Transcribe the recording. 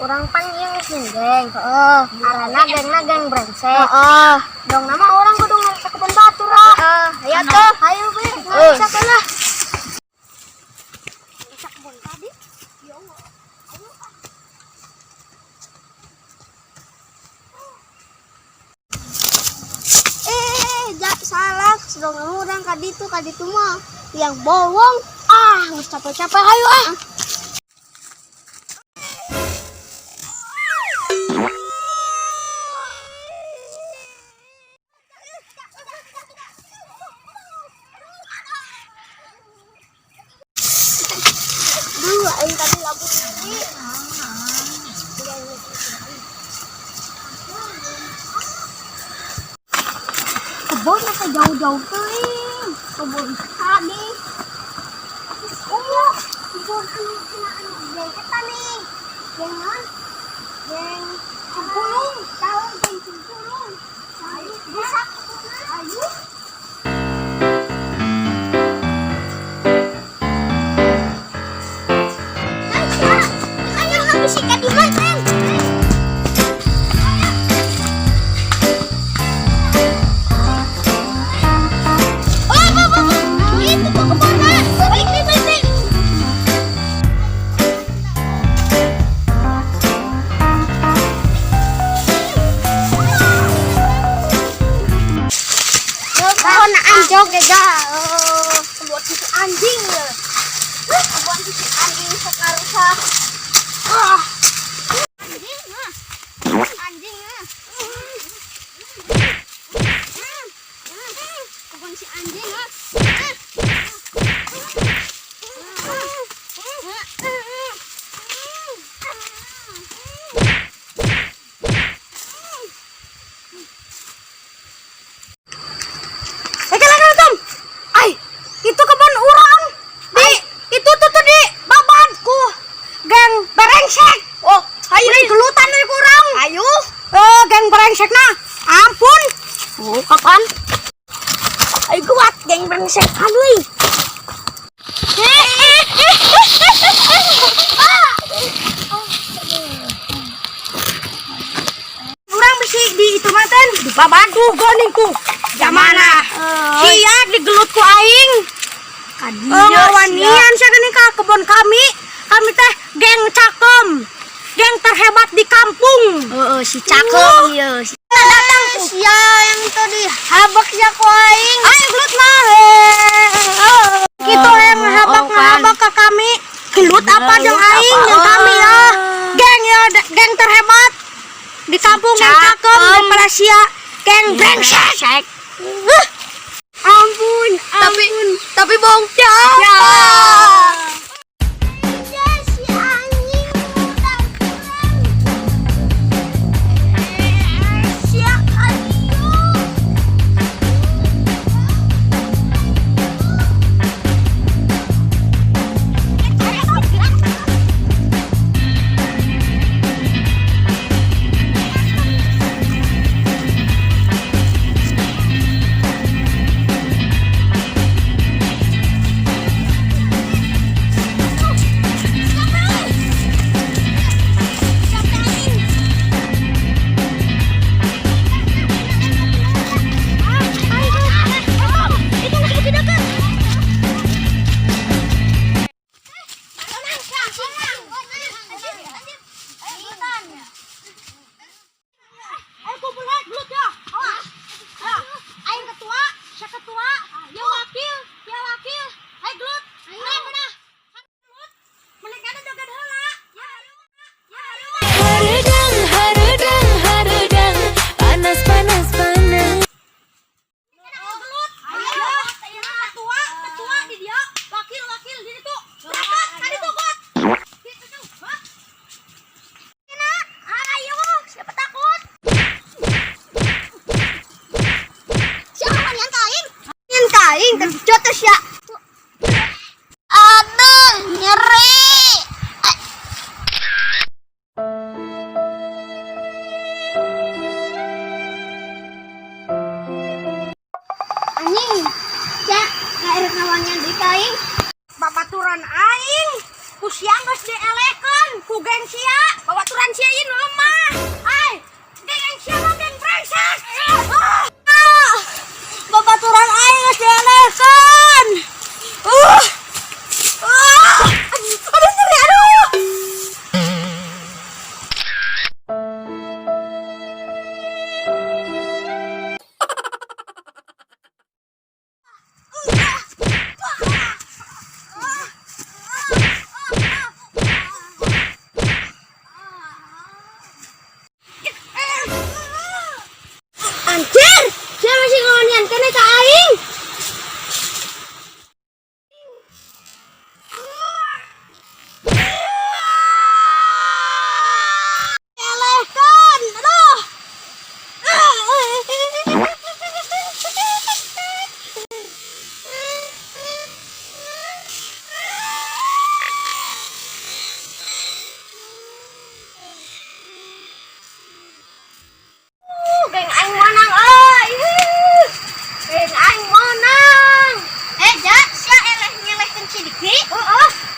Orang panjang geng. Arana geng brengsek. Dong nama orang kudu ngarasa kebun batu ra. Ayo tuh. Ayo be, ngarasa lah. Ngarasa kebun tadi. Ya Allah. Salah. Sedang orang kaditu mah yang bowong. Nggak capek-capek. Ayo Aing tadi labu ini. Kebun masa jauh-jauh tuh. Kebun tadi. Kebun geng kita nih. Geng cempulung. Tahu geng cempulung. Ayo bisa. Ayo. Sikat di mana? Itu tuh kemana? Balik. Kau nak anjok ya buat si anjing. Buat si anjing sekarang anjing kebun si anjing itu kebun urang itu tuh di babanku geng berengsek. Ayo gelutan dari kurang. Ayo. Geng brengsek nah. Ampun. Kapan? Ayo kuat geng brengsek. Aduh. Kurang besi di itu maten. Di babantu goningku. Zamana. Sia digelutku aing. Ngawanian sia geuning ka kebun kami. Kami teh geng cakem. Geng terhebat di kampung. Si cakem ieu. Datang sia yang tadi habak sia ku aing. Aing gelut mah. Kitu yang habak ka kami. Gelut apa jeung aing jeung kami ya. Geng ya geng terhebat di kampung yang cakem daripada sia geng brengsek. Ampun. Tapi bongcah. Ya. babaturan aing ku sia geus dielekeun ku geng sia babaturan baturan siain lemah. Ay, geng siapa geng brengsek. Babaturan aing geus dielekan. Aduh nyeri aduh. Anjir, siapa masih ngonian kene ka aing? Elehkan, aduh. Geng aing menang euy. Geng aing menang. Ja, sia eleh nyelehkeun si Diki. Heeh.